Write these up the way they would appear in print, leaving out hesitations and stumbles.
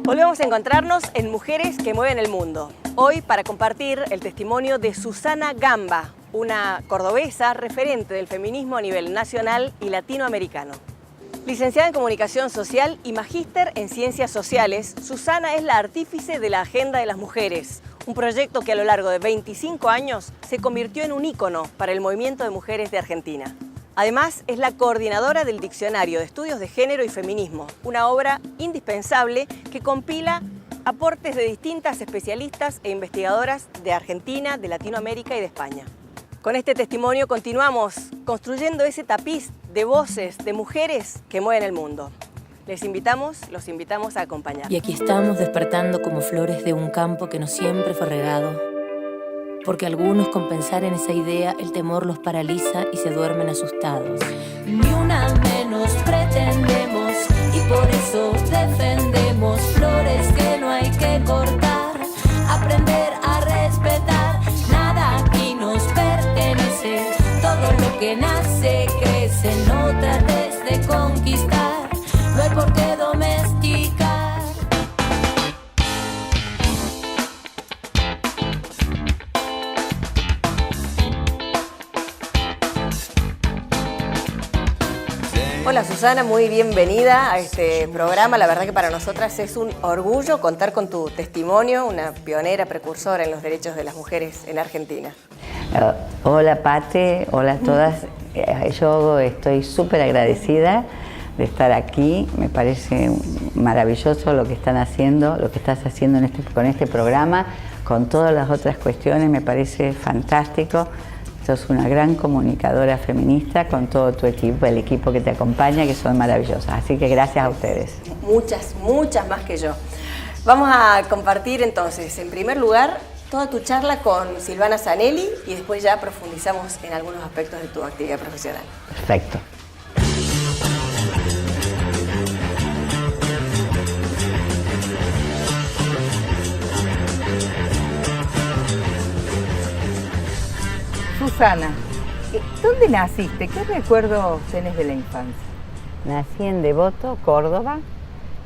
Volvemos a encontrarnos en Mujeres que Mueven el Mundo. Hoy para compartir el testimonio de Susana Gamba, una cordobesa referente del feminismo a nivel nacional y latinoamericano. Licenciada en Comunicación Social y magíster en Ciencias Sociales, Susana es la artífice de la Agenda de las Mujeres, un proyecto que a lo largo de 25 años se convirtió en un ícono para el movimiento de mujeres de Argentina. Además, es la coordinadora del Diccionario de Estudios de Género y Feminismo, una obra indispensable que compila aportes de distintas especialistas e investigadoras de Argentina, de Latinoamérica y de España. Con este testimonio continuamos construyendo ese tapiz de voces de mujeres que mueven el mundo. Los invitamos a acompañar. Y aquí estamos despertando como flores de un campo que no siempre fue regado. Porque algunos, con pensar en esa idea, el temor los paraliza y se duermen asustados. Ni una menos pretendemos y por eso defendemos flores que no hay que cortar. Aprender a respetar, nada aquí nos pertenece. Todo lo que nace crece, no trates de conquistar, no hay por qué domesticar. Hola Susana, muy bienvenida a este programa. La verdad que para nosotras es un orgullo contar con tu testimonio, una pionera, precursora en los derechos de las mujeres en Argentina. Hola Pate, hola a todas. Yo estoy súper agradecida de estar aquí. Me parece maravilloso lo que están haciendo, lo que estás haciendo con este programa, con todas las otras cuestiones. Me parece fantástico. Sos una gran comunicadora feminista con todo tu equipo, el equipo que te acompaña, que son maravillosas. Así que gracias a ustedes. Muchas más que yo. Vamos a compartir entonces, en primer lugar, toda tu charla con Silvana Zanelli y después ya profundizamos en algunos aspectos de tu actividad profesional. Perfecto. Susana, ¿dónde naciste? ¿Qué recuerdos tenés de la infancia? Nací en Devoto, Córdoba,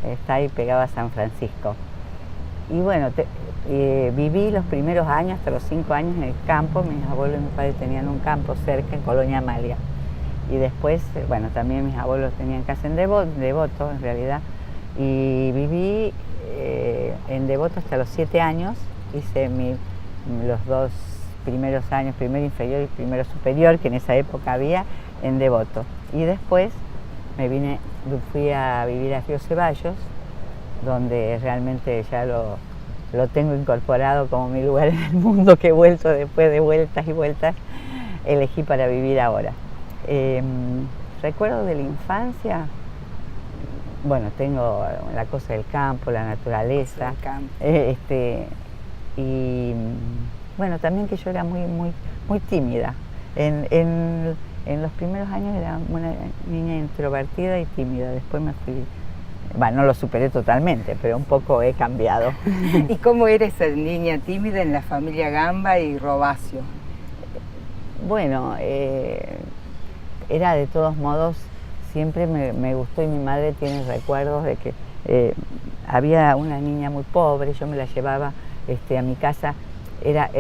está ahí pegado a San Francisco. Y bueno, viví los primeros años, hasta los 5 años en el campo. Mis abuelos y mis padres tenían un campo cerca, en Colonia Amalia. Y después, bueno, también mis abuelos tenían casa en Devoto, en realidad. Y viví en Devoto hasta los 7 años. Hice los 2 primeros años, primero inferior y primero superior, que en esa época había, en Devoto. Y después fui a vivir a Río Ceballos, donde realmente ya lo tengo incorporado como mi lugar en el mundo, que he vuelto después de vueltas y vueltas, elegí para vivir ahora. Recuerdo de la infancia, bueno, tengo la cosa del campo, la naturaleza, y bueno, también que yo era muy tímida. En los primeros años era una niña introvertida y tímida. Después me fui, bueno, no lo superé totalmente, pero un poco he cambiado. ¿Y cómo era esa niña tímida en la familia Gamba y Robacio? Bueno, era de todos modos, siempre me gustó, y mi madre tiene recuerdos de que había una niña muy pobre, yo me la llevaba a mi casa. Era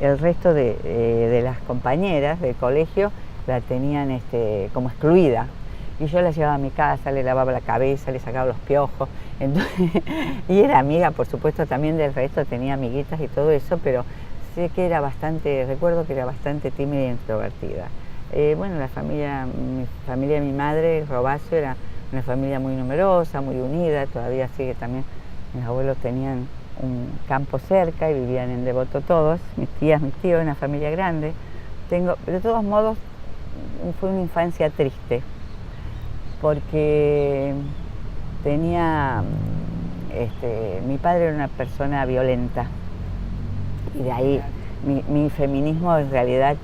el resto de las compañeras del colegio la tenían como excluida, y yo la llevaba a mi casa, le lavaba la cabeza, le sacaba los piojos. Entonces, y era amiga, por supuesto, también del resto, tenía amiguitas y todo eso, pero sé que recuerdo que era bastante tímida e introvertida. Bueno, mi familia de mi madre, Robacio, era una familia muy numerosa, muy unida, todavía sigue también. Mis abuelos tenían un campo cerca y vivían en Devoto todos, mis tías, mis tíos, una familia grande. De todos modos, fue una infancia triste, porque mi padre era una persona violenta, y de ahí mi feminismo en realidad,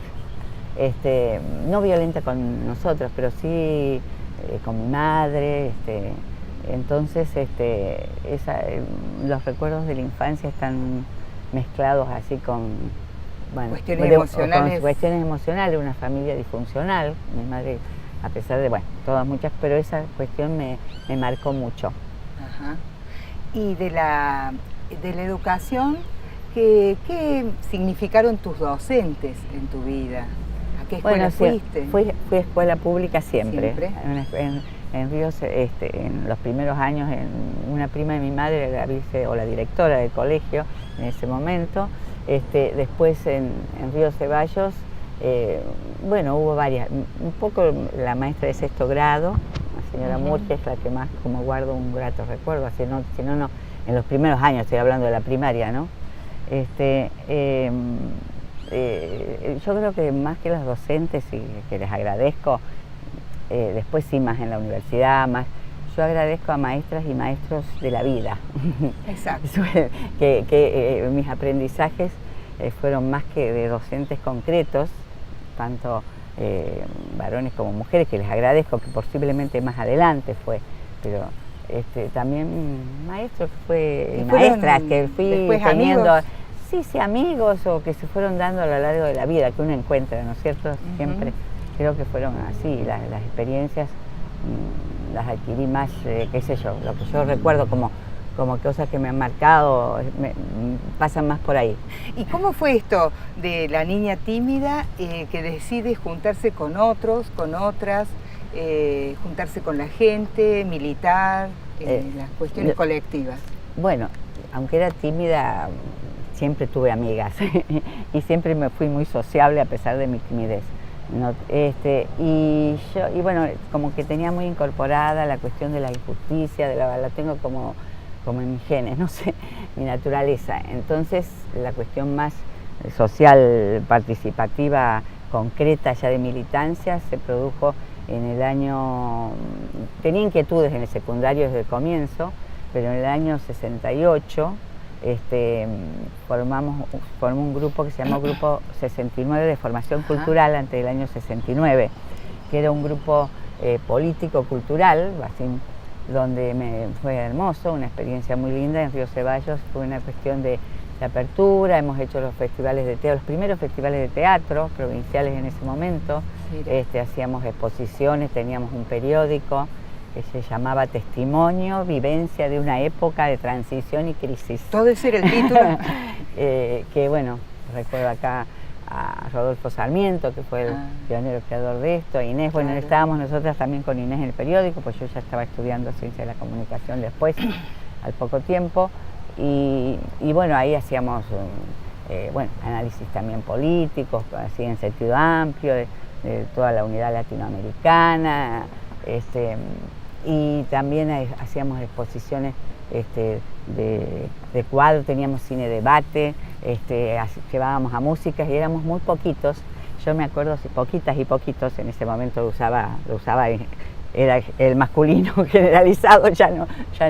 no violenta con nosotros, pero sí con mi madre. Entonces, los recuerdos de la infancia están mezclados así con cuestiones emocionales. Con cuestiones emocionales, una familia disfuncional. Mi madre, a pesar de, todas muchas, pero esa cuestión me marcó mucho. Ajá. Y de la educación, ¿qué significaron tus docentes en tu vida? ¿A qué escuela fuiste? Fui a escuela pública siempre. ¿Siempre? En Ríos, en los primeros años, una prima de mi madre era la directora del colegio en ese momento. Después en Río Ceballos, bueno, hubo varias. Un poco la maestra de sexto grado, la señora Murcia, es la que más como guardo un grato recuerdo, si no, en los primeros años, estoy hablando de la primaria, ¿no? Yo creo que más que los docentes, y que les agradezco, después sí más en la universidad, yo agradezco a maestras y maestros de la vida. Exacto. que mis aprendizajes fueron más que de docentes concretos, tanto varones como mujeres, que les agradezco, que posiblemente más adelante fue, pero también maestros que fue, y maestras que fui teniendo, amigos. Sí, amigos, o que se fueron dando a lo largo de la vida, que uno encuentra, ¿no es cierto? Siempre creo que fueron así, las experiencias las adquirí más, qué sé yo, lo que yo recuerdo como cosas que me han marcado, pasan más por ahí. ¿Y cómo fue esto de la niña tímida que decide juntarse con otros, con otras, juntarse con la gente, militar, las cuestiones colectivas? Bueno, aunque era tímida, siempre tuve amigas y siempre me fui muy sociable a pesar de mi timidez. No, y bueno, como que tenía muy incorporada la cuestión de la injusticia, la tengo como en mis genes, no sé, mi naturaleza. Entonces la cuestión más social, participativa, concreta ya de militancia se produjo en el año, tenía inquietudes en el secundario desde el comienzo, pero en el año 68 formó un grupo que se llamó Grupo 69 de Formación Cultural antes del año 69, que era un grupo político-cultural, así, donde me fue hermoso, una experiencia muy linda en Río Ceballos. Fue una cuestión de apertura, hemos hecho los festivales de teatro, los primeros festivales de teatro provinciales en ese momento. Hacíamos exposiciones, teníamos un periódico que se llamaba Testimonio, vivencia de una época de transición y crisis. Todo ese era el título. Que bueno, recuerdo acá a Rodolfo Sarmiento, que fue el pionero creador de esto, a Inés, bueno, estábamos nosotras también con Inés en el periódico, pues yo ya estaba estudiando Ciencia de la Comunicación después, al poco tiempo, y bueno, ahí hacíamos análisis también políticos, así en sentido amplio, de toda la unidad latinoamericana, y también hacíamos exposiciones de cuadro, teníamos cine debate, llevábamos a músicas y éramos muy poquitos. Yo me acuerdo, poquitas y poquitos, en ese momento lo usaba, era el masculino generalizado, ya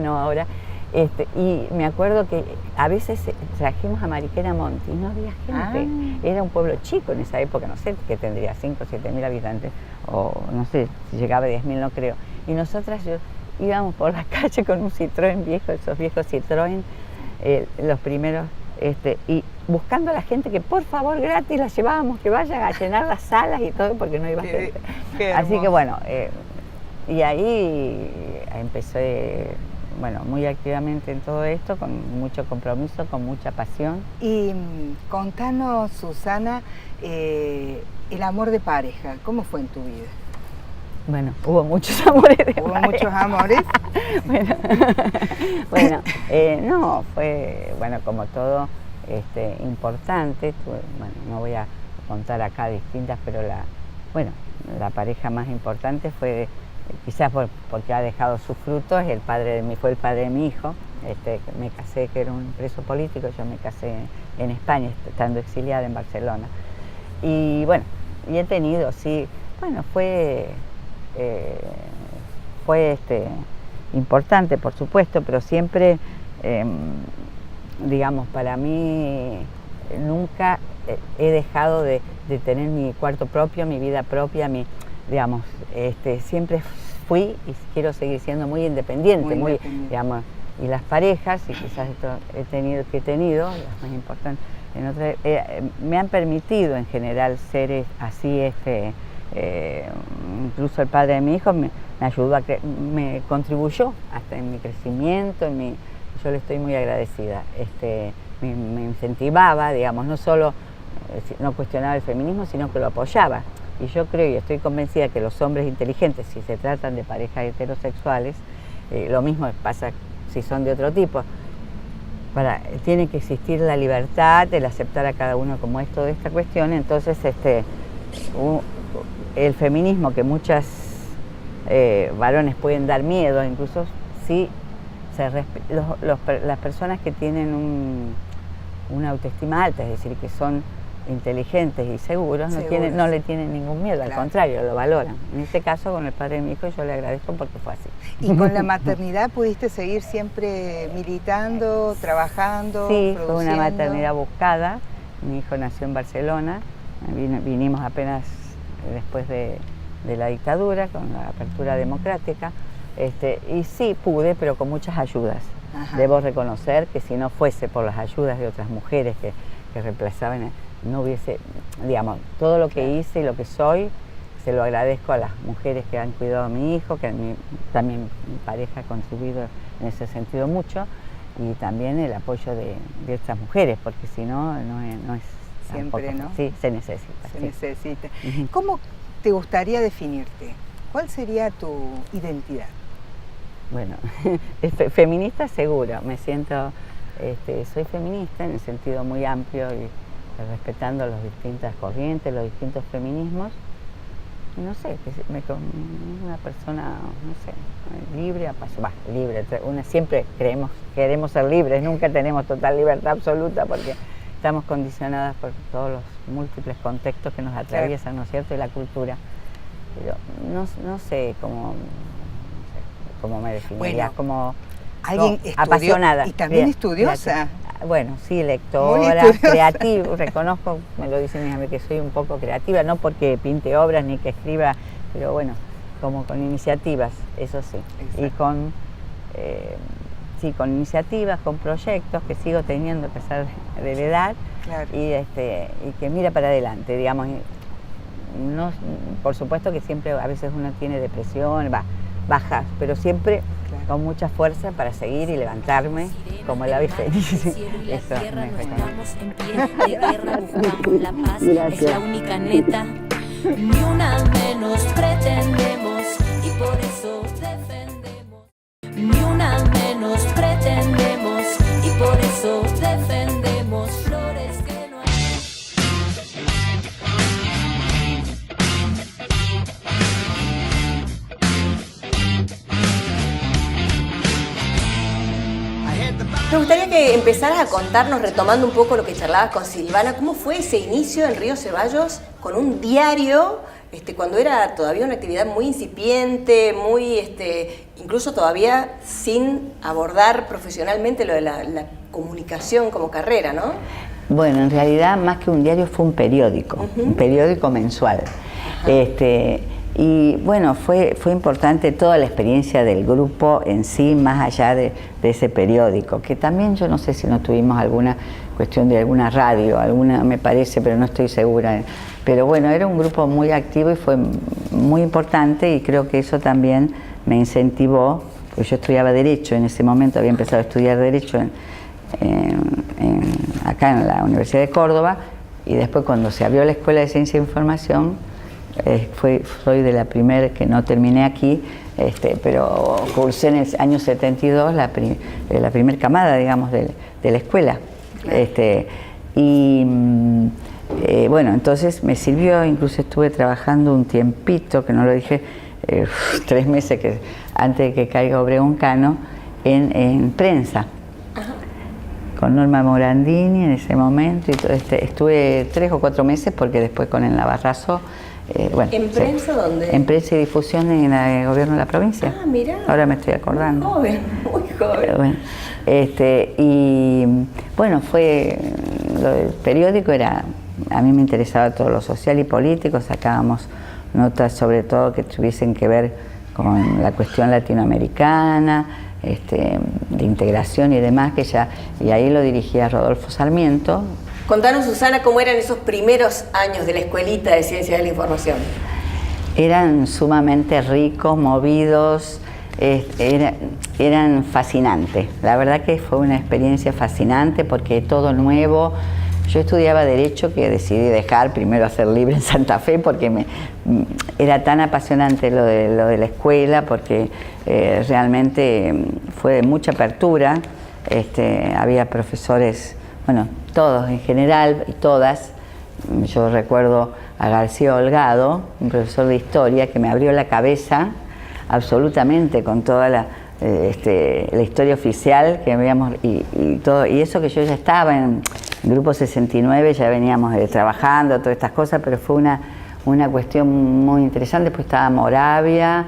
no ahora. Y me acuerdo que a veces trajimos a Mariquena Monti y no había gente. Era un pueblo chico en esa época, no sé, que tendría 5 o 7 mil habitantes, o no sé, si llegaba a 10.000, no creo. Y nosotras íbamos por la calle con un Citroën viejo, esos viejos Citroën, los primeros, y buscando a la gente que por favor gratis la llevábamos, que vayan a llenar las salas y todo, porque no iba gente. Así que bueno, y ahí empecé, bueno, muy activamente en todo esto, con mucho compromiso, con mucha pasión. Y contanos, Susana, el amor de pareja, ¿cómo fue en tu vida? Bueno, hubo muchos amores de ¿Hubo pareja. muchos amores? Bueno, no, fue, bueno, como todo, importante. Bueno, no voy a contar acá distintas, pero la pareja más importante fue, quizás porque ha dejado sus frutos, fue el padre de mi hijo. Me casé, que era un preso político, yo me casé en España, estando exiliada en Barcelona. Y bueno, y he tenido, sí, bueno, fue importante, por supuesto, pero siempre, digamos, para mí nunca he dejado de tener mi cuarto propio, mi vida propia, digamos, siempre fui y quiero seguir siendo muy independiente, digamos, y las parejas, y quizás esto he tenido, las más importantes, me han permitido en general ser así, incluso el padre de mi hijo me ayudó me contribuyó hasta en mi crecimiento, yo le estoy muy agradecida. Me incentivaba, digamos, no solo no cuestionaba el feminismo, sino que lo apoyaba. Y yo creo y estoy convencida que los hombres inteligentes, si se tratan de parejas heterosexuales, lo mismo pasa si son de otro tipo. Tiene que existir la libertad, el aceptar a cada uno como es toda esta cuestión. Entonces, el feminismo que muchas varones pueden dar miedo, incluso si las personas que tienen una autoestima alta, es decir, que son inteligentes y seguros, no le tienen ningún miedo, al contrario, lo valoran. En este caso, con el padre de mi hijo, yo le agradezco porque fue así. ¿Y con la maternidad pudiste seguir siempre militando, trabajando, Sí, produciendo? fue una maternidad buscada. Mi hijo nació en Barcelona, vinimos apenas después de la dictadura, con la apertura democrática, y sí pude, pero con muchas ayudas. Ajá. Debo reconocer que si no fuese por las ayudas de otras mujeres que reemplazaban, no hubiese, digamos, todo lo que hice y lo que soy, se lo agradezco a las mujeres que han cuidado a mi hijo, que también mi pareja ha contribuido en ese sentido mucho, y también el apoyo de estas mujeres, porque si no, no es siempre, tampoco, ¿no? Sí, se necesita. Se necesita. ¿Cómo te gustaría definirte? ¿Cuál sería tu identidad? Bueno, feminista seguro, me siento, soy feminista en el sentido muy amplio y respetando las distintas corrientes, los distintos feminismos. No sé, una persona, no sé, libre, libre. Siempre queremos ser libres, nunca tenemos total libertad absoluta porque estamos condicionadas por todos los múltiples contextos que nos atraviesan, ¿no es cierto?, y la cultura. Pero no sé cómo me definiría, como alguien apasionada. Y también estudiosa. Bueno, sí, lectora, creativa, reconozco, me lo dicen mis amigas, que soy un poco creativa, no porque pinte obras ni que escriba, pero bueno, como con iniciativas, eso sí. Exacto. Y con iniciativas, con proyectos que sigo teniendo a pesar de la edad, claro. Y que mira para adelante, digamos. No, por supuesto que siempre a veces uno tiene depresión, bajas, pero siempre con mucha fuerza para seguir y levantarme como el ave fénix. Eso me Gracias. Es la única neta, ni una menos pretendemos y por eso defendemos. Ni una menos pretendemos y por eso defendemos flores que no hay. Me gustaría que empezaras a contarnos, retomando un poco lo que charlabas con Silvana, cómo fue ese inicio en Río Ceballos con un diario, cuando era todavía una actividad muy incipiente, muy, incluso todavía sin abordar profesionalmente lo de la comunicación como carrera, ¿no? Bueno, en realidad más que un diario fue un periódico, un periódico mensual. Y bueno, fue importante toda la experiencia del grupo en sí, más allá de ese periódico, que también yo no sé si no tuvimos alguna cuestión de alguna radio, alguna me parece, pero no estoy segura. Pero bueno, era un grupo muy activo y fue muy importante y creo que eso también me incentivó, porque yo estudiaba Derecho en ese momento, había empezado a estudiar Derecho acá en la Universidad de Córdoba, y después cuando se abrió la Escuela de Ciencia e Información, soy de la primera que no terminé aquí, pero cursé en el año 72 la primera camada, digamos, de la escuela. Bueno, entonces me sirvió, incluso estuve trabajando un tiempito, que no lo dije, 3 meses antes de que caiga Obregón Cano, en prensa. Ajá. Con Norma Morandini en ese momento, y estuve 3 o 4 meses porque después con el Navarrazo. Bueno, ¿En prensa dónde? En prensa y difusión en el gobierno de la provincia. Ah, mirá. Ahora me estoy acordando. Joven, muy joven. Pero bueno, y bueno, lo del periódico a mí me interesaba todo lo social y político, sacábamos notas sobre todo que tuviesen que ver con la cuestión latinoamericana, de integración y demás, y ahí lo dirigía Rodolfo Sarmiento. Contanos, Susana, cómo eran esos primeros años de la Escuelita de Ciencias de la Información. Eran sumamente ricos, movidos, eran fascinantes. La verdad que fue una experiencia fascinante porque todo nuevo. Yo estudiaba Derecho que decidí dejar primero a ser libre en Santa Fe porque era tan apasionante lo de la escuela, porque realmente fue de mucha apertura. Había profesores, bueno, todos en general y todas. Yo recuerdo a García Holgado, un profesor de historia, que me abrió la cabeza absolutamente con toda la historia oficial que veíamos y todo, y eso que yo ya estaba en Grupo 69, ya veníamos trabajando, todas estas cosas, pero fue una cuestión muy interesante. Después estaba Moravia,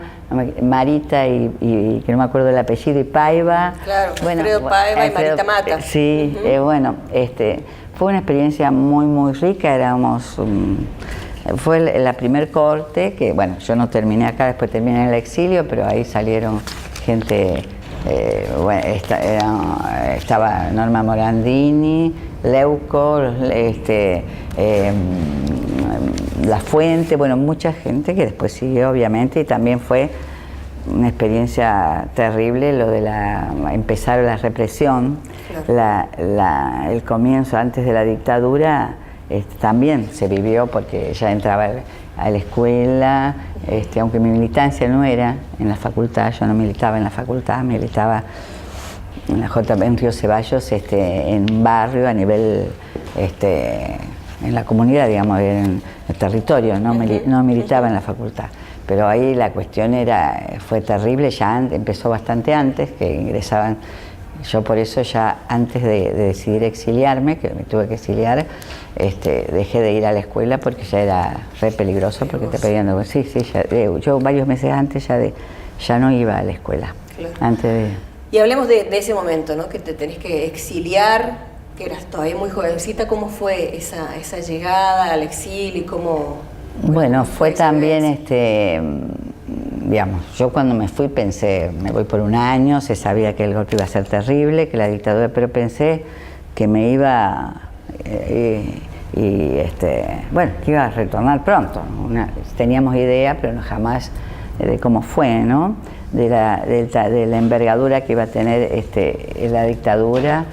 Marita y que no me acuerdo el apellido, y Paiva. Claro, bueno, Alfredo Paiva y Marita Mata. Sí, bueno, fue una experiencia muy, muy rica. Fue la primer corte, que bueno, yo no terminé acá, después terminé en el exilio, pero ahí salieron gente, estaba Norma Morandini, Leuco, La Fuente, bueno, mucha gente que después siguió obviamente, y también fue una experiencia terrible lo de empezar la represión, claro. El comienzo antes de la dictadura también se vivió porque ya entraba a la escuela, aunque mi militancia no era en la facultad, yo no militaba en la facultad, militaba en la JP en Río Ceballos, en un barrio a nivel, en la comunidad, digamos, en el territorio, no militaba en la facultad. Pero ahí la cuestión fue terrible, ya empezó bastante antes, que ingresaban. Yo por eso ya antes de decidir exiliarme, que me tuve que exiliar, dejé de ir a la escuela porque ya era re peligroso, porque te pedían... Sí, yo varios meses antes ya no iba a la escuela. Claro. Antes de... Y hablemos de ese momento, ¿no? Que te tenés que exiliar, que eras todavía muy jovencita. ¿Cómo fue esa llegada al exilio y cómo...? Bueno, fue también, digamos, yo cuando me fui pensé, me voy por un año, se sabía que el golpe iba a ser terrible, que la dictadura, pero pensé que me iba, bueno, que iba a retornar pronto. Teníamos idea, pero no jamás de cómo fue, ¿no? De la envergadura que iba a tener la dictadura.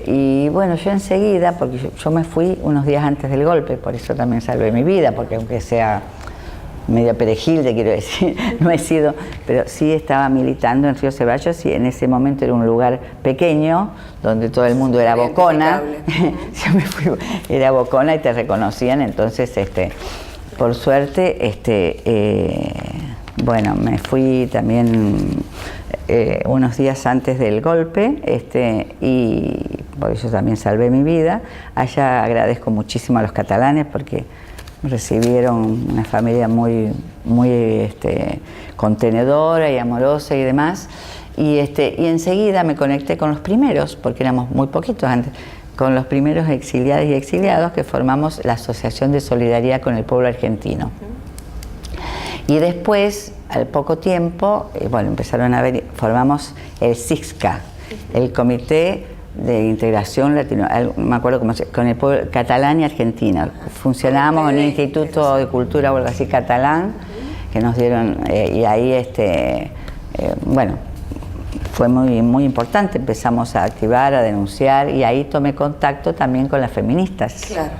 Y bueno, yo enseguida, porque yo me fui unos días antes del golpe, por eso también salvé mi vida, porque aunque sea medio perejil, te quiero decir, no he sido, pero sí estaba militando en Río Ceballos, y en ese momento era un lugar pequeño, donde todo el mundo era bocona. Yo me fui, era bocona y te reconocían, entonces, por suerte, bueno, me fui también unos días antes del golpe, y por eso también salvé mi vida. Allá agradezco muchísimo a los catalanes porque me recibieron una familia muy, muy contenedora y amorosa y demás. Y enseguida me conecté con los primeros, porque éramos muy poquitos antes, con los primeros exiliados y exiliados que formamos la Asociación de Solidaridad con el Pueblo Argentino. Y después, al poco tiempo, bueno, empezaron a ver, formamos el CISCA, el Comité de Integración Latino, no me acuerdo cómo se llama, con el pueblo catalán y Argentina. Funcionábamos en un instituto de cultura o algo así catalán, que nos dieron, y ahí, bueno, fue muy, muy importante. Empezamos a activar, a denunciar, y ahí tomé contacto también con las feministas. Claro.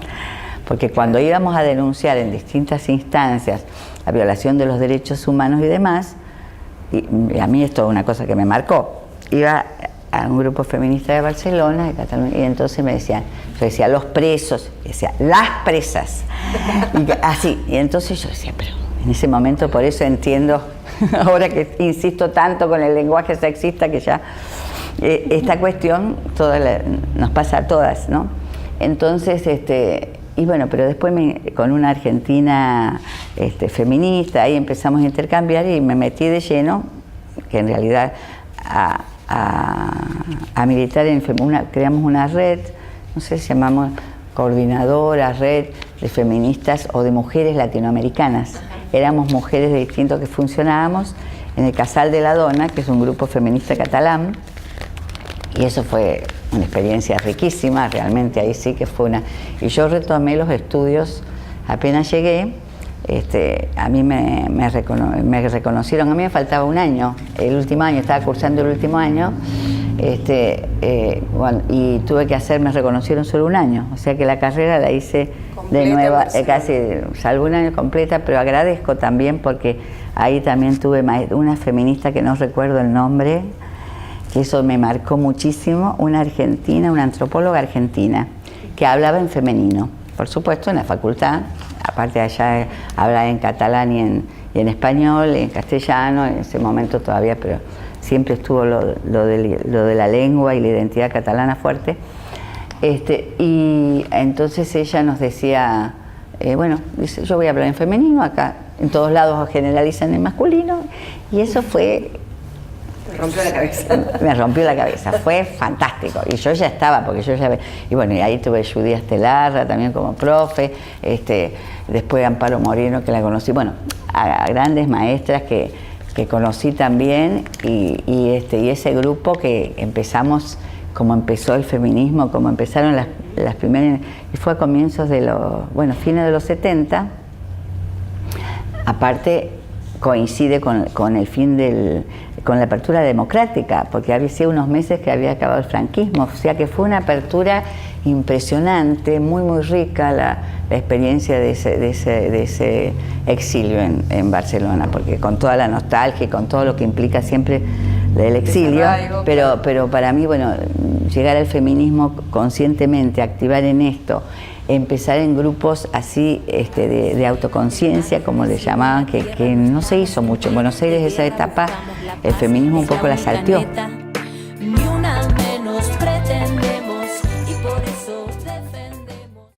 Porque cuando íbamos a denunciar en distintas instancias la violación de los derechos humanos y demás, y a mí esto es una cosa que me marcó, iba a un grupo feminista de Barcelona, de Cataluña, y entonces me decían, yo decía los presos, y decía las presas, y así, y entonces yo decía, pero en ese momento, por eso entiendo, ahora que insisto tanto con el lenguaje sexista, que ya esta cuestión nos pasa a todas, ¿no? Entonces, y bueno, pero después con una argentina feminista, ahí empezamos a intercambiar y me metí de lleno, que en realidad a militar creamos una red, no sé si llamamos coordinadora, red de feministas o de mujeres latinoamericanas. Éramos mujeres de distintos que funcionábamos en el Casal de la Dona, que es un grupo feminista catalán, y eso fue una experiencia riquísima, realmente ahí sí que fue una... Y yo retomé los estudios, apenas llegué, a mí me reconocieron, a mí me faltaba un año, el último año, estaba cursando el último año, bueno, y tuve que me reconocieron solo un año, o sea que la carrera la hice completa, de nuevo, casi, salvo un año completa, pero agradezco también porque ahí también tuve una feminista que no recuerdo el nombre, que eso me marcó muchísimo, una argentina, una antropóloga argentina, que hablaba en femenino, por supuesto en la facultad, aparte de allá hablaba en catalán y en español, en castellano, en ese momento todavía, pero siempre estuvo lo de la lengua y la identidad catalana fuerte. Y entonces ella nos decía, bueno, dice, yo voy a hablar en femenino, acá en todos lados generalizan en masculino, y eso fue... Me rompió la cabeza. Me rompió la cabeza, fue fantástico. Y yo ya estaba, porque yo ya... Y bueno, y ahí tuve Judy Estelarra también como profe, después Amparo Moreno, que la conocí, bueno, a grandes maestras que conocí también, y ese grupo que empezamos, como empezó el feminismo, como empezaron las primeras, y fue a comienzos de fines de los 70, aparte coincide con el fin con la apertura democrática, porque había sido unos meses que había acabado el franquismo, o sea que fue una apertura impresionante, muy muy rica la experiencia de ese exilio en Barcelona, porque con toda la nostalgia y con todo lo que implica siempre el exilio, pero para mí, bueno, llegar al feminismo conscientemente, activar en esto, empezar en grupos así de autoconciencia, como le llamaban, que no se hizo mucho. En Buenos Aires esa etapa, el feminismo un poco la salteó. Ni una menos pretendemos y por eso defendemos.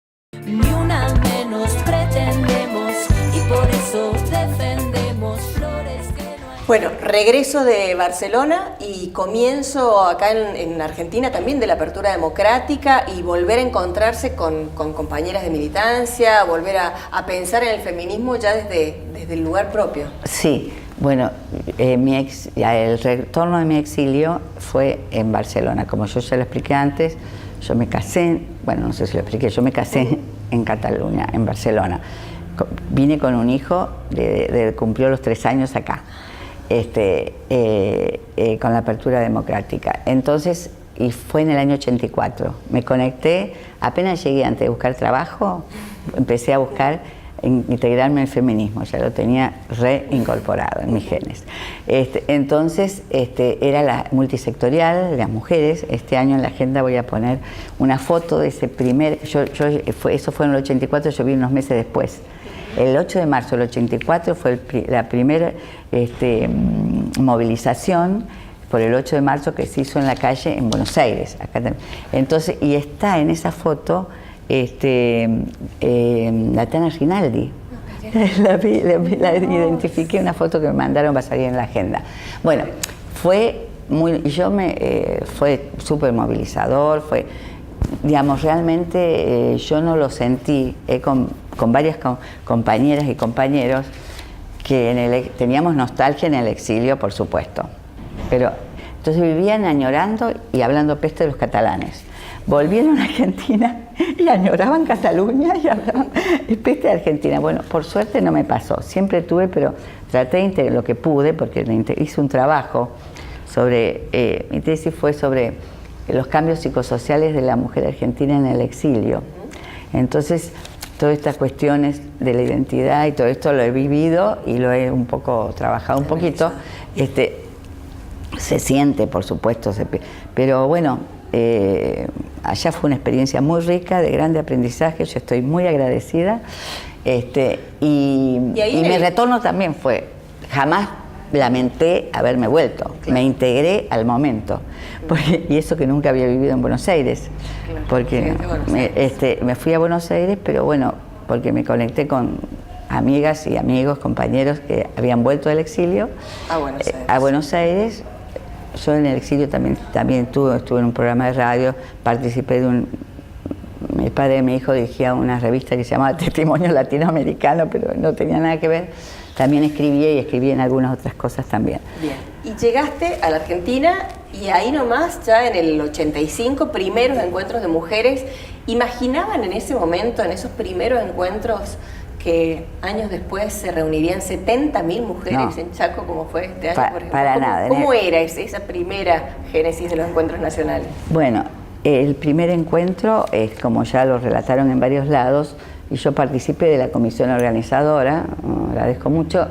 Ni una menos pretendemos y por eso defendemos flores que no hay. Bueno, regreso de Barcelona y comienzo acá en Argentina también de la apertura democrática y volver a encontrarse con compañeras de militancia, volver a pensar en el feminismo ya desde el lugar propio. Sí, bueno, el retorno de mi exilio fue en Barcelona. Como yo ya lo expliqué antes, yo me casé, bueno, no sé si lo expliqué, yo me casé en Cataluña, en Barcelona. Vine con un hijo, cumplió los 3 años acá. Con la apertura democrática. Entonces, y fue en el año 84. Me conecté, apenas llegué antes de buscar trabajo, empecé a buscar integrarme en el feminismo, ya lo tenía reincorporado en mis genes. Entonces, era la multisectorial de las mujeres. Este año en la agenda voy a poner una foto de ese primer, eso fue en el 84, yo vi unos meses después. El 8 de marzo del 84 fue la primera movilización por el 8 de marzo que se hizo en la calle en Buenos Aires. Acá entonces, y está en esa foto la Tana Rinaldi. La identifiqué, una foto que me mandaron para salir en la agenda. Bueno, fue súper movilizador, digamos, realmente yo no lo sentí, con varias compañeras y compañeros que teníamos nostalgia en el exilio, por supuesto, pero entonces vivían añorando y hablando peste de los catalanes. Volvieron a Argentina y añoraban Cataluña y hablaban peste de Argentina. Bueno, por suerte no me pasó, siempre tuve, pero traté de lo que pude, porque hice un trabajo sobre, mi tesis fue sobre los cambios psicosociales de la mujer argentina en el exilio. Entonces, todas estas cuestiones de la identidad y todo esto lo he vivido y lo he un poco trabajado un poquito. Se siente, por supuesto, pero bueno, allá fue una experiencia muy rica, de grande aprendizaje, yo estoy muy agradecida. Y mi retorno también fue, jamás lamenté haberme vuelto, claro. Me integré al momento, y eso que nunca había vivido en Buenos Aires, claro. Porque me fui a Buenos Aires, pero bueno, porque me conecté con amigas y amigos, compañeros que habían vuelto del exilio a Buenos Aires. Yo en el exilio también estuve en un programa de radio, participé mi padre de mi hijo dirigía una revista que se llamaba Testimonio Latinoamericano, pero no tenía nada que ver. También escribí en algunas otras cosas también. Bien. Y llegaste a la Argentina y ahí nomás, ya en el 85, primeros encuentros de mujeres. ¿Imaginaban en ese momento, en esos primeros encuentros, que años después se reunirían 70.000 mujeres en Chaco, como fue este año, por ejemplo? Para nada. ¿Cómo era esa primera génesis de los encuentros nacionales? Bueno, el primer encuentro es, como ya lo relataron en varios lados, y yo participé de la comisión organizadora, agradezco mucho,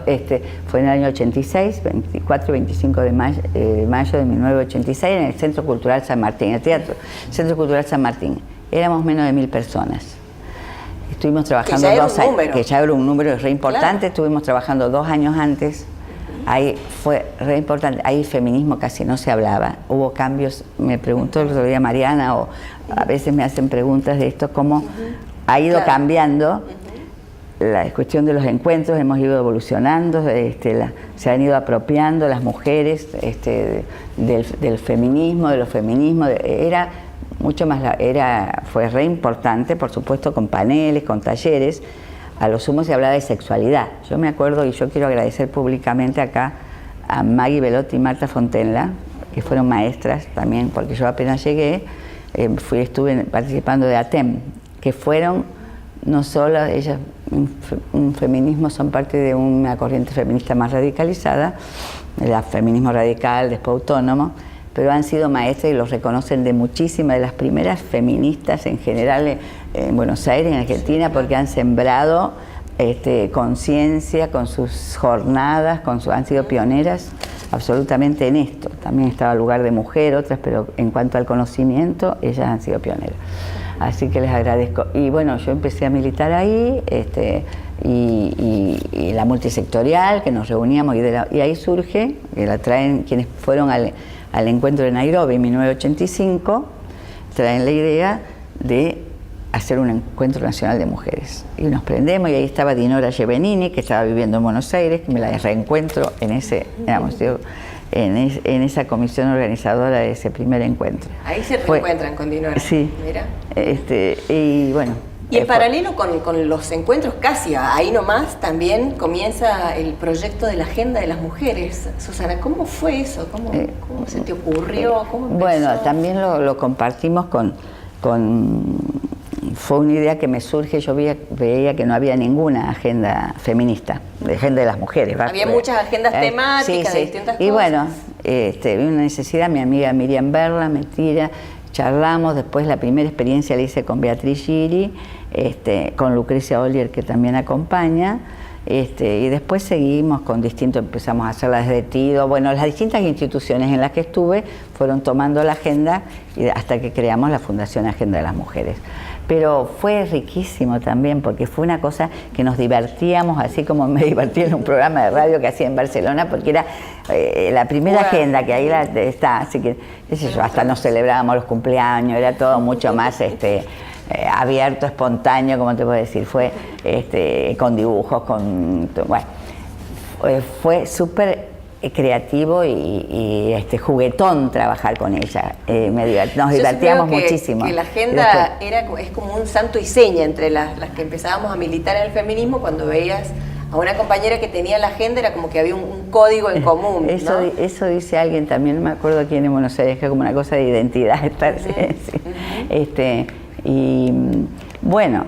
fue en el año 86, 24 y 25 de mayo de 1986, en el Centro Cultural San Martín, el Teatro Centro Cultural San Martín. Éramos menos de 1000 personas. Estuvimos trabajando 2 años, que ya era un número re importante, claro. Estuvimos trabajando 2 años antes, ahí fue re importante, ahí feminismo casi no se hablaba, hubo cambios, me preguntó el otro día Mariana, o a veces me hacen preguntas de esto, cómo ha ido cambiando la cuestión de los encuentros, hemos ido evolucionando, se han ido apropiando las mujeres del feminismo, de los feminismos, era mucho más, fue re importante, por supuesto, con paneles, con talleres. A lo sumo se hablaba de sexualidad. Yo me acuerdo, y yo quiero agradecer públicamente acá a Maggie Velotti y Marta Fontenla, que fueron maestras también, porque yo apenas llegué, estuve participando de ATEM, que fueron no solo ellas, un feminismo, son parte de una corriente feminista más radicalizada, el feminismo radical, después autónomo, pero han sido maestras y los reconocen de muchísimas de las primeras feministas en general en Buenos Aires, en Argentina, porque han sembrado conciencia con sus jornadas, han sido pioneras absolutamente en esto. También estaba el lugar de mujer, otras, pero en cuanto al conocimiento, ellas han sido pioneras. Así que les agradezco. Y bueno, yo empecé a militar ahí, y la multisectorial, que nos reuníamos, y ahí surge, que la traen quienes fueron al encuentro de Nairobi en 1985, traen la idea de hacer un encuentro nacional de mujeres. Y nos prendemos, y ahí estaba Dinora Yevenini, que estaba viviendo en Buenos Aires, que me la reencuentro en esa comisión organizadora de ese primer encuentro. Ahí se reencuentran con Dinora. Sí. Mira. Y bueno. Y en paralelo con los encuentros, casi ahí nomás, también comienza el proyecto de la Agenda de las Mujeres. Susana, ¿cómo fue eso? ¿Cómo se te ocurrió? ¿Cómo empezó? Bueno, también lo compartimos fue una idea que me surge, yo veía que no había ninguna agenda feminista, de agenda de las mujeres. Había muchas agendas temáticas de distintas cosas. Y bueno, vi una necesidad, mi amiga Miriam Berla me tira, charlamos, después la primera experiencia la hice con Beatriz Giri, con Lucrecia Ollier, que también acompaña, y después seguimos con empezamos a hacerla desde TIDO, bueno, las distintas instituciones en las que estuve fueron tomando la agenda hasta que creamos la Fundación Agenda de las Mujeres. Pero fue riquísimo también, porque fue una cosa que nos divertíamos, así como me divertí en un programa de radio que hacía en Barcelona, porque era la primera agenda, que ahí está, así que, qué sé yo, hasta nos celebrábamos los cumpleaños, era todo mucho más abierto, espontáneo, como te puedo decir, fue con dibujos, fue súper creativo y juguetón trabajar con ella. Nos divertíamos muchísimo. Que la agenda es como un santo y seña entre las que empezábamos a militar en el feminismo. Cuando veías a una compañera que tenía la agenda, era como que había un código en común. Eso dice alguien también, no me acuerdo quién en Buenos Aires, que es como una cosa de identidad. Y bueno,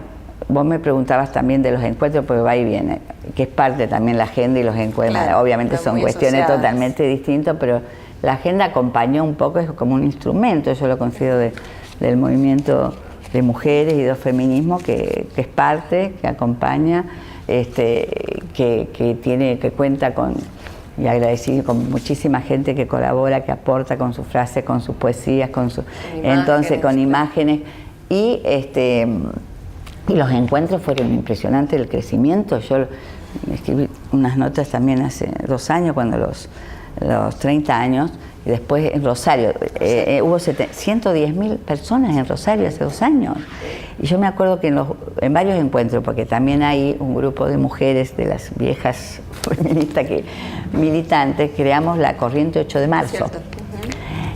vos me preguntabas también de los encuentros, porque va y viene, que es parte también la agenda y los encuentros. Claro, obviamente son cuestiones totalmente distintas, pero la agenda acompañó un poco, es como un instrumento, yo lo considero del movimiento de mujeres y de feminismo, que es parte, que acompaña, que cuenta con, y agradecido con muchísima gente que colabora, que aporta con sus frases, con sus poesías, con imágenes. Y los encuentros fueron impresionantes, el crecimiento. Yo escribí unas notas también hace 2 años, cuando los 30 años, y después en Rosario, hubo 110.000 personas en Rosario hace 2 años. Y yo me acuerdo que en varios encuentros, porque también hay un grupo de mujeres, de las viejas feministas militantes, creamos la Corriente 8 de Marzo.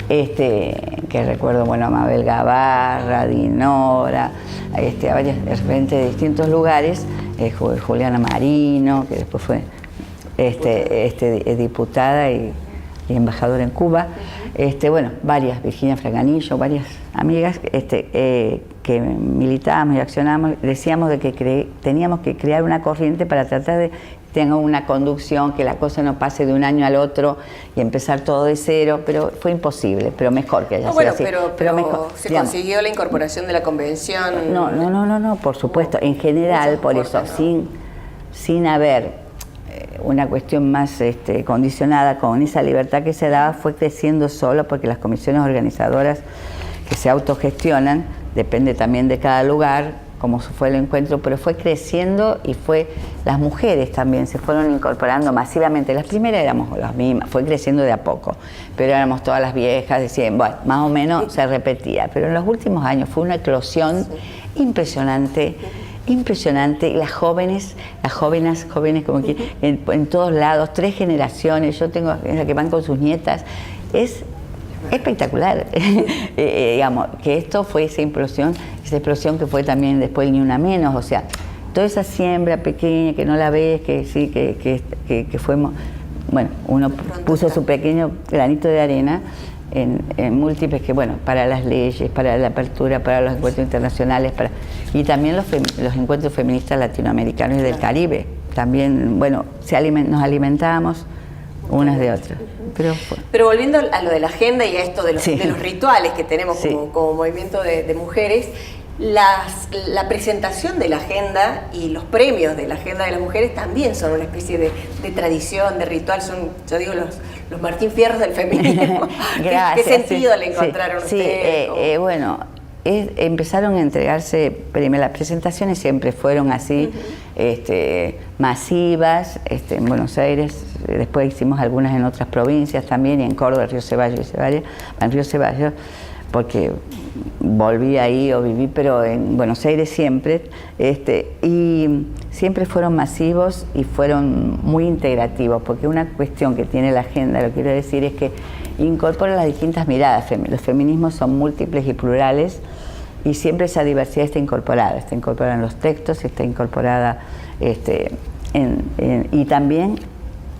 Que recuerdo, bueno, a Mabel Gabarra, Dinora, a varias referentes de distintos lugares, Juliana Marino, que después fue diputada y embajadora en Cuba, bueno, varias, Virginia Fraganillo, varias amigas que militábamos y accionábamos, decíamos de que teníamos que crear una corriente para tratar de tener una conducción, que la cosa no pase de un año al otro y empezar todo de cero, pero fue imposible, pero mejor que haya sido así. Pero mejor, se consiguió la incorporación de la convención. No, por supuesto, en general, por eso, sin haber una cuestión más condicionada con esa libertad que se daba, fue creciendo solo, porque las comisiones organizadoras que se autogestionan, depende también de cada lugar, cómo fue el encuentro, pero fue creciendo y las mujeres también se fueron incorporando masivamente. Las primeras éramos las mismas, fue creciendo de a poco, pero éramos todas las viejas, decían, bueno, más o menos se repetía, pero en los últimos años fue una eclosión impresionante, y las jóvenes como que en todos lados, 3 generaciones, yo tengo las que van con sus nietas, es espectacular. Digamos, que esto fue esa explosión que fue también después el Ni Una Menos, o sea, toda esa siembra pequeña que no la ves, que sí, que fuimos, bueno, uno puso su pequeño granito de arena en múltiples, que bueno, para las leyes, para la apertura, para los encuentros internacionales, y también los encuentros feministas latinoamericanos y del Caribe. También, bueno, nos alimentábamos unas de otras. Pero volviendo a lo de la agenda y a esto de los rituales que tenemos como movimiento de mujeres, la presentación de la agenda y los premios de la agenda de las mujeres también son una especie de tradición, de ritual, son, yo digo, los Martín Fierros del feminismo. Gracias. ¿Qué sentido le encontraron ustedes? Bueno, empezaron a entregarse premios. Las presentaciones siempre fueron así, masivas, en Buenos Aires, después hicimos algunas en otras provincias también, y en Córdoba, Río Ceballos, porque volví ahí o viví, pero en Buenos Aires siempre, y siempre fueron masivos y fueron muy integrativos, porque una cuestión que tiene la agenda, lo que quiero decir, es que incorpora las distintas miradas. Los feminismos son múltiples y plurales, y siempre esa diversidad está incorporada en los textos, está incorporada y también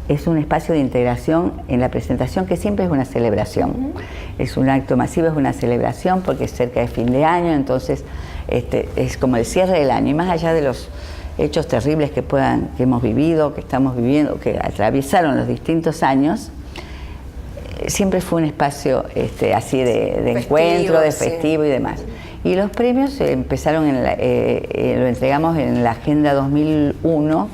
es un espacio de integración en la presentación, que siempre es una celebración. Es un acto masivo, es una celebración, porque es cerca de fin de año, entonces es como el cierre del año, y más allá de los hechos terribles que hemos vivido, que estamos viviendo, que atravesaron los distintos años, siempre fue un espacio así de encuentro, de festivo y demás. Y los premios empezaron, lo entregamos en la Agenda 2001,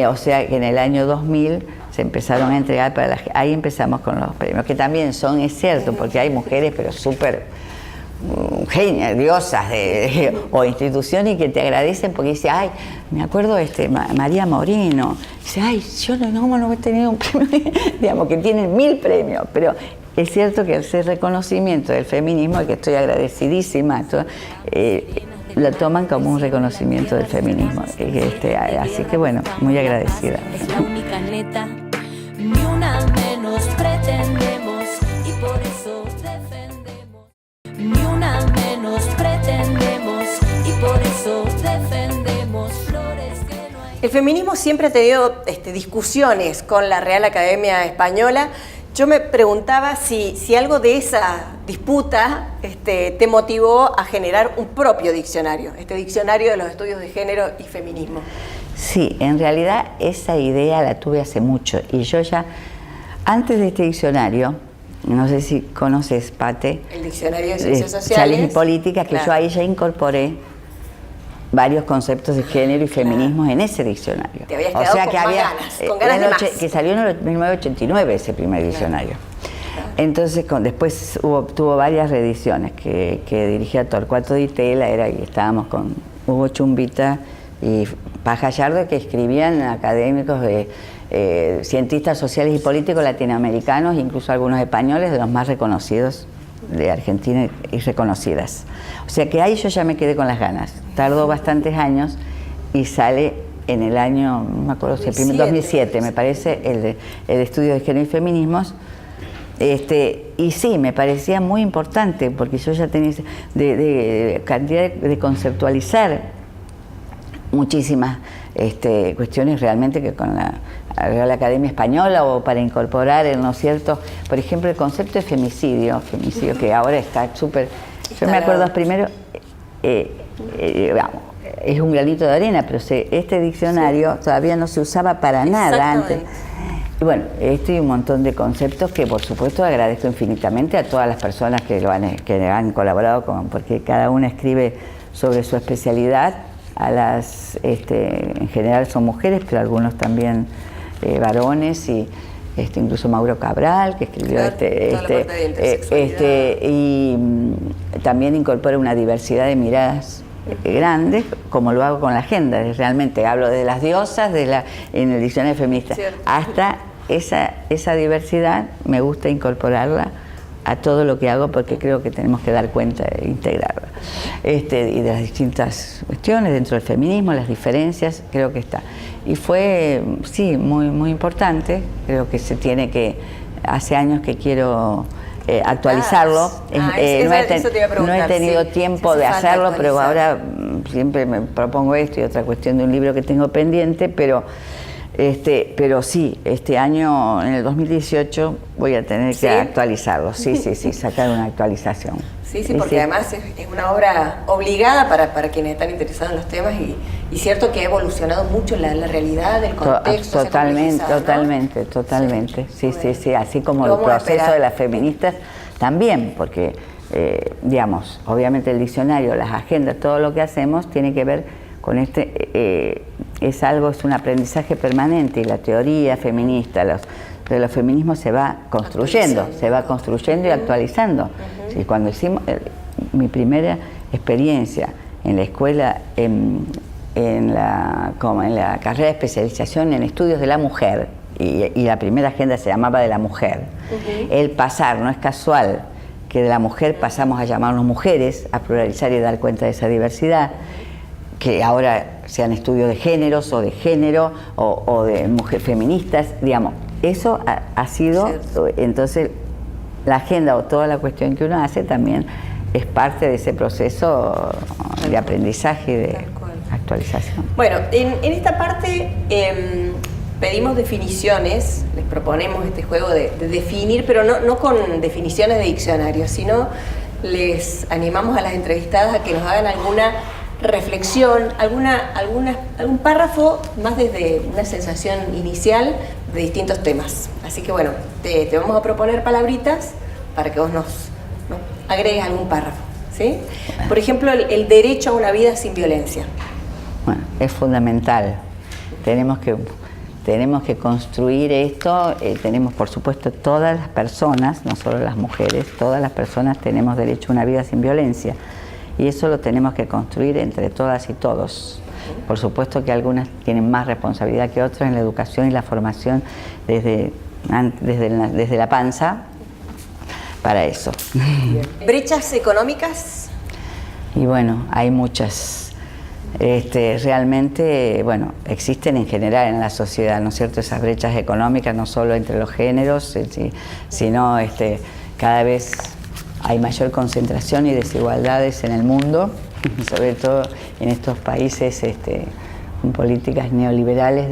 o sea que en el año 2000 se empezaron a entregar ahí empezamos con los premios, que también son, es cierto, porque hay mujeres pero súper genias, diosas o instituciones que te agradecen, porque dice, ay, me acuerdo María Moreno, dice, ay, yo no he tenido un premio, digamos que tienen 1000 premios, pero es cierto que ese reconocimiento del feminismo, y que estoy agradecidísima, lo toman como un reconocimiento del feminismo. Así que bueno, muy agradecida. Es la única neta, ni una menos pretendemos, y por eso defendemos. Ni una menos pretendemos, y por eso defendemos flores que no hay. El feminismo siempre ha tenido discusiones con la Real Academia Española. Yo me preguntaba si algo de esa disputa te motivó a generar un propio diccionario, diccionario de los estudios de género y feminismo. Sí, en realidad esa idea la tuve hace mucho, y yo ya, antes de este diccionario, no sé si conoces, Pate, el diccionario de ciencias sociales y políticas, que yo ahí ya incorporé varios conceptos de género y feminismo en ese diccionario. Te habías quedado con ganas de más. Que salió en 1989 ese primer diccionario. Entonces después tuvo varias reediciones que dirigía Torcuato Di Tella, y estábamos con Hugo Chumbita y Paz Gallardo, que escribían académicos cientistas sociales y políticos latinoamericanos, incluso algunos españoles, de los más reconocidos de Argentina y reconocidas. O sea que ahí yo ya me quedé con las ganas. Tardó bastantes años y sale en el año, no me acuerdo si el primer 2007, me parece, el estudio de género y feminismos. Y sí, me parecía muy importante, porque yo ya tenía de cantidad de conceptualizar muchísimas cuestiones realmente que con la Real Academia Española o para incorporar, ¿no es cierto? Por ejemplo, el concepto de femicidio que ahora está súper... Yo me acuerdo primero, vamos, es un granito de arena, pero este diccionario todavía no se usaba para nada antes. Y bueno, y un montón de conceptos que por supuesto agradezco infinitamente a todas las personas que han colaborado porque cada una escribe sobre su especialidad. En general son mujeres, pero algunos también varones, y incluso Mauro Cabral, que escribió y también incorpora una diversidad de miradas grandes, como lo hago con la agenda. Realmente hablo de las diosas en el diccionario feminista, hasta esa diversidad me gusta incorporarla a todo lo que hago, porque creo que tenemos que dar cuenta e integrarla. Y de las distintas cuestiones dentro del feminismo, las diferencias, creo que está. Y fue, sí, muy, muy importante. Creo que hace años que quiero actualizarlo. No he tenido tiempo de hacerlo, pero ahora siempre me propongo esto y otra cuestión de un libro que tengo pendiente, pero sí, este año, en el 2018, voy a tener que actualizarlo. Sí, sacar una actualización. Sí, porque además es una obra obligada para quienes están interesados en los temas y cierto que ha evolucionado mucho la realidad, el contexto. Totalmente. Sí, así como el proceso de las feministas también, porque, digamos, obviamente el diccionario, las agendas, todo lo que hacemos tiene que ver con es un aprendizaje permanente, y la teoría feminista de los feminismos se va construyendo y actualizando. Sí, cuando hicimos mi primera experiencia en la escuela, en la carrera de especialización en estudios de la mujer, y la primera agenda se llamaba de la mujer, el pasar, no es casual que de la mujer pasamos a llamarnos mujeres, a pluralizar y dar cuenta de esa diversidad, que ahora sean estudios de géneros o de género o de mujeres feministas, digamos, eso ha sido, entonces la agenda o toda la cuestión que uno hace también es parte de ese proceso de aprendizaje y de actualización. Bueno, en esta parte pedimos definiciones, les proponemos este juego de definir, pero no con definiciones de diccionario, sino les animamos a las entrevistadas a que nos hagan alguna reflexión, algún párrafo más desde una sensación inicial de distintos temas. Así que bueno, te vamos a proponer palabritas para que vos nos agregues algún párrafo, ¿sí? Por ejemplo, el derecho a una vida sin violencia. Bueno, es fundamental. Tenemos que construir esto. Tenemos, por supuesto, todas las personas, no solo las mujeres, todas las personas tenemos derecho a una vida sin violencia. Y eso lo tenemos que construir entre todas y todos. Por supuesto que algunas tienen más responsabilidad que otras en la educación y la formación desde la panza para eso. ¿Brechas económicas? Y bueno, hay muchas. Realmente, bueno, existen en general en la sociedad, ¿no es cierto?, esas brechas económicas, no solo entre los géneros, sino cada vez hay mayor concentración y desigualdades en el mundo, sobre todo en estos países con políticas neoliberales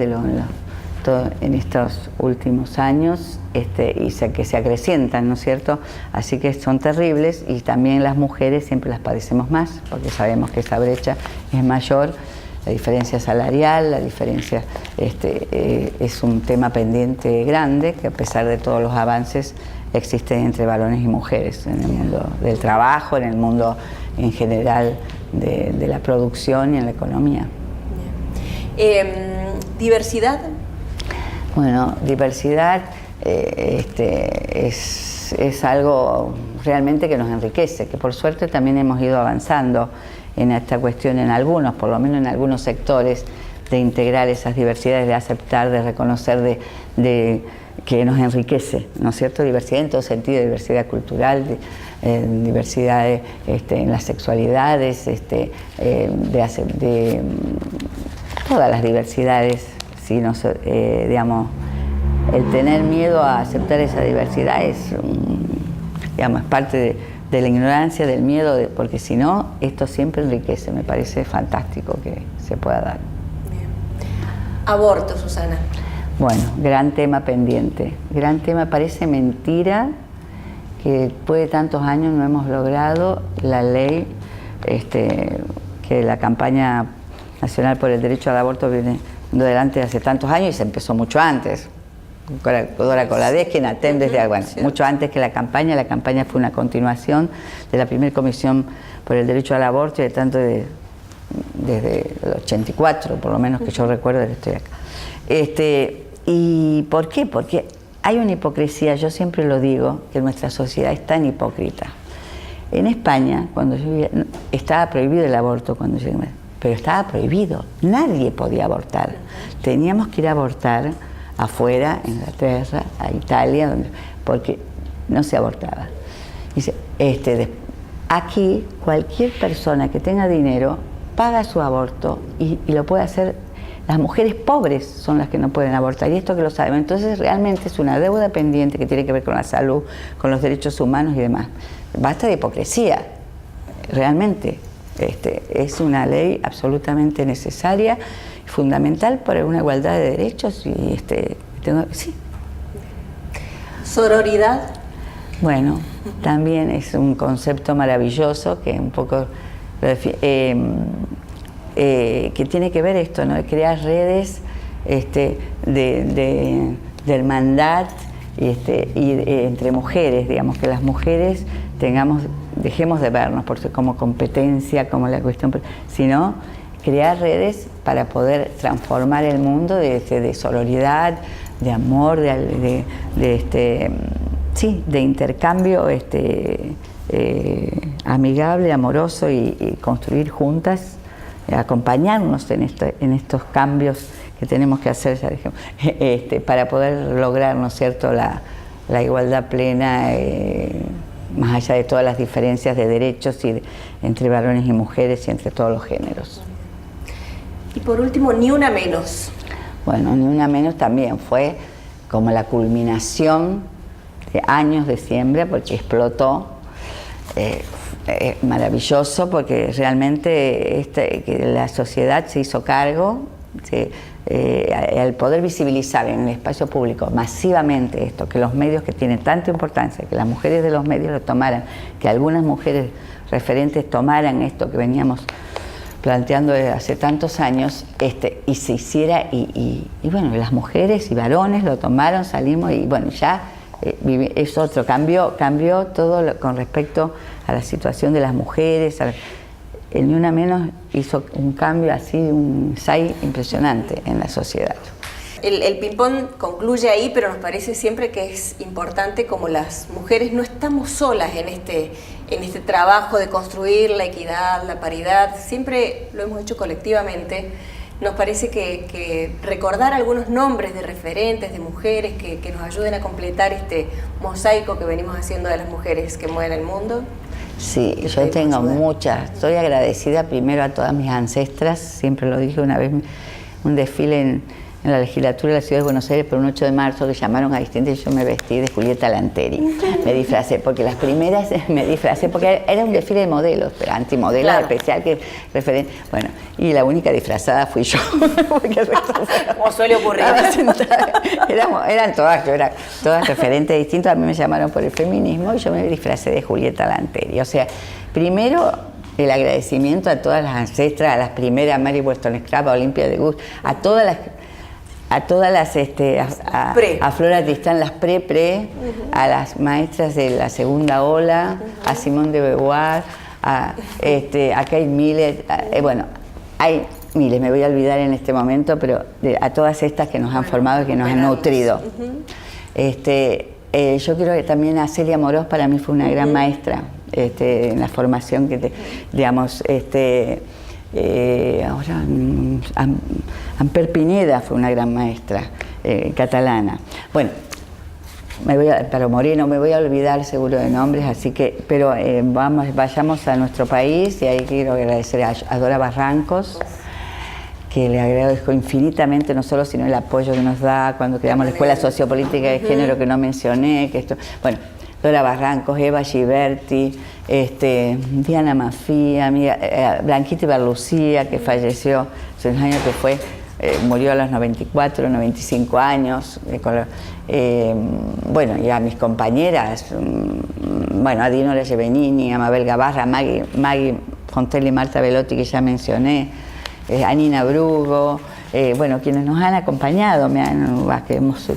en estos últimos años, y que se acrecientan, ¿no es cierto? Así que son terribles, y también las mujeres siempre las padecemos más, porque sabemos que esa brecha es mayor, la diferencia salarial, la diferencia es un tema pendiente grande, que a pesar de todos los avances existen entre varones y mujeres en el mundo del trabajo, en el mundo en general de la producción y en la economía. ¿Diversidad? Bueno, diversidad es algo realmente que nos enriquece, que por suerte también hemos ido avanzando en esta cuestión en algunos, por lo menos en algunos sectores, de integrar esas diversidades, de aceptar, de reconocer, de que nos enriquece, ¿no es cierto? Diversidad en todo sentido, diversidad cultural, diversidad en las sexualidades, de todas las diversidades, ¿sí? Digamos, el tener miedo a aceptar esa diversidad es parte de la ignorancia, del miedo, porque si no, esto siempre enriquece. Me parece fantástico que se pueda dar. Bien. Aborto, Susana. Bueno, gran tema pendiente. Gran tema, parece mentira que después de tantos años no hemos logrado la ley que la campaña nacional por el derecho al aborto viene adelante hace tantos años y se empezó mucho antes. Dora Coladés, quien atiende desde, bueno, mucho antes que la campaña fue una continuación de la primera comisión por el derecho al aborto y de tanto desde el 84, por lo menos que yo recuerdo que estoy acá. ¿Y por qué? Porque hay una hipocresía, yo siempre lo digo, que nuestra sociedad es tan hipócrita. En España, cuando yo vivía, estaba prohibido el aborto cuando yo llegué, pero estaba prohibido, nadie podía abortar. Teníamos que ir a abortar afuera, en Inglaterra, a Italia, porque no se abortaba. Dice, aquí cualquier persona que tenga dinero paga su aborto y lo puede hacer. Las mujeres pobres son las que no pueden abortar, y esto que lo sabemos. Entonces realmente es una deuda pendiente que tiene que ver con la salud, con los derechos humanos y demás. Basta de hipocresía, realmente. Es una ley absolutamente necesaria, fundamental para una igualdad de derechos y sí. ¿Sororidad? Bueno, también es un concepto maravilloso que un poco que tiene que ver esto, ¿no? De crear redes de hermandad y entre mujeres, digamos, que las mujeres dejemos de vernos como competencia, como la cuestión, sino crear redes para poder transformar el mundo de sororidad, de amor, de intercambio amigable, amoroso y construir juntas, acompañarnos en estos cambios que tenemos que hacer, ya dijimos, para poder lograr, ¿no es cierto?, la igualdad plena, más allá de todas las diferencias de derechos entre varones y mujeres y entre todos los géneros. Y por último, ni una menos. Bueno, ni una menos también fue como la culminación de años de siembra, porque explotó. Maravilloso, porque realmente que la sociedad se hizo cargo, al poder visibilizar en el espacio público masivamente esto, que los medios que tienen tanta importancia, que las mujeres de los medios lo tomaran, que algunas mujeres referentes tomaran esto que veníamos planteando desde hace tantos años, y se hiciera, y bueno, las mujeres y varones lo tomaron, salimos, y bueno, ya es otro, cambió todo con respecto a la situación de las mujeres. El Ni Una Menos hizo un cambio así, un SAI impresionante en la sociedad. El ping-pong concluye ahí, pero nos parece siempre que es importante, como las mujeres no estamos solas en este trabajo de construir la equidad, la paridad, siempre lo hemos hecho colectivamente. Nos parece que recordar algunos nombres de referentes, de mujeres que nos ayuden a completar este mosaico que venimos haciendo de las mujeres que mueven el mundo. Sí, yo tengo muchas. Estoy agradecida primero a todas mis ancestras. Siempre lo dije una vez, un desfile en la legislatura de la Ciudad de Buenos Aires por un 8 de marzo que llamaron a distintas y yo me vestí de Julieta Lanteri. Me disfracé, porque las primeras me disfracé, porque era un desfile de modelos, pero antimodelo, claro, especial, que referente. Bueno, y la única disfrazada fui yo. Como suele ocurrir. Eran todas, yo era todas referentes distintos. A mí me llamaron por el feminismo y yo me disfracé de Julieta Lanteri. O sea, primero el agradecimiento a todas las ancestras, a las primeras, Mary Wollstonecraft, a Olimpia de Gust, a todas las a Flora Tristán, las pre, a las maestras de la segunda ola, a Simone de Beauvoir, a Kate Millett, bueno, hay miles, me voy a olvidar en este momento, pero a todas estas que nos han formado y que nos han nutrido. Yo creo que también a Celia Morós para mí fue una gran maestra en la formación que, digamos, ahora Amper Pineda fue una gran maestra catalana. Bueno, para Moreno me voy a olvidar seguro de nombres, así que, pero vayamos a nuestro país, y ahí quiero agradecer a Dora Barrancos, que le agradezco infinitamente, no solo sino el apoyo que nos da cuando creamos la Escuela Sociopolítica de Género, que no mencioné, bueno, Dora Barrancos, Eva Giberti, Diana Mafía, Blanquita Ibarlucía, que falleció hace unos años, que fue murió a los 94, 95 años. Bueno, y a mis compañeras, bueno, a Dinora Gevenini, a Mabel Gabarra, Maggie Fontelli y Marta Velotti, que ya mencioné, a Nina Brugo, bueno, quienes nos han acompañado, que hemos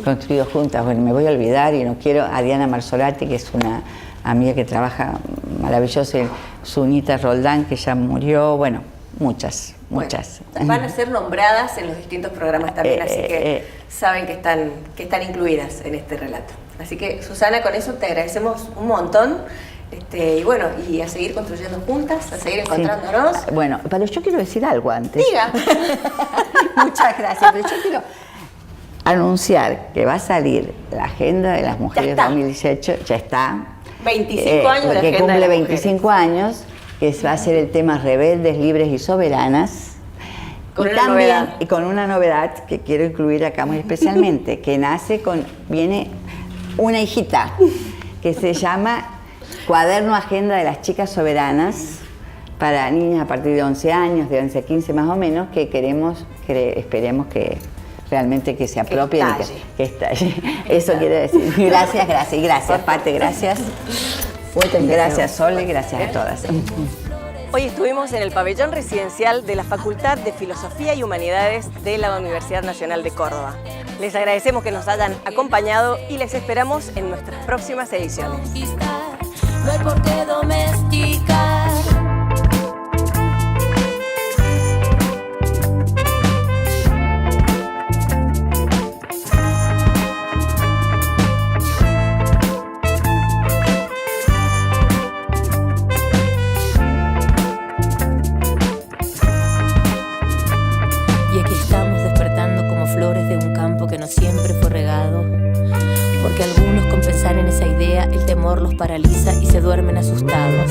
construido juntas. Bueno, me voy a olvidar y no quiero, a Diana Marzolati, que es una amiga que trabaja maravillosa, Zunita Roldán, que ya murió, bueno, muchas. Bueno, van a ser nombradas en los distintos programas también, así que saben que están incluidas en este relato. Así que, Susana, con eso te agradecemos un montón. Y bueno, y a seguir construyendo juntas, a seguir encontrándonos. Sí. Bueno, pero yo quiero decir algo antes. Diga. Muchas gracias, pero yo quiero anunciar que va a salir la Agenda de las Mujeres 2018, ya está. 25 años de la Agenda que cumple de las 25 mujeres. años, que va a ser el tema Rebeldes, Libres y Soberanas. Con y una también, novedad. y con una novedad que quiero incluir acá muy especialmente, que viene una hijita, que se llama Cuaderno Agenda de las Chicas Soberanas, para niñas a partir de 11 años, de 11 a 15 más o menos, que esperemos que realmente que se apropien que estalle. Eso quiero decir. Gracias, Pate, gracias. Gracias, Sole, gracias a todas. Hoy estuvimos en el pabellón residencial de la Facultad de Filosofía y Humanidades de la Universidad Nacional de Córdoba. Les agradecemos que nos hayan acompañado y les esperamos en nuestras próximas ediciones. No hay por qué domesticar. Y aquí estamos despertando como flores de un campo que no siempre fue regado. Porque algunos, con pensar en esa idea, el temor los paraliza y se duermen asustados.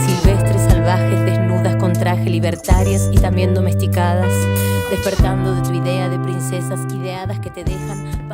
Silvestres, salvajes, desnudas con traje, libertarias y también domesticadas, despertando de tu idea de princesas ideadas que te dejan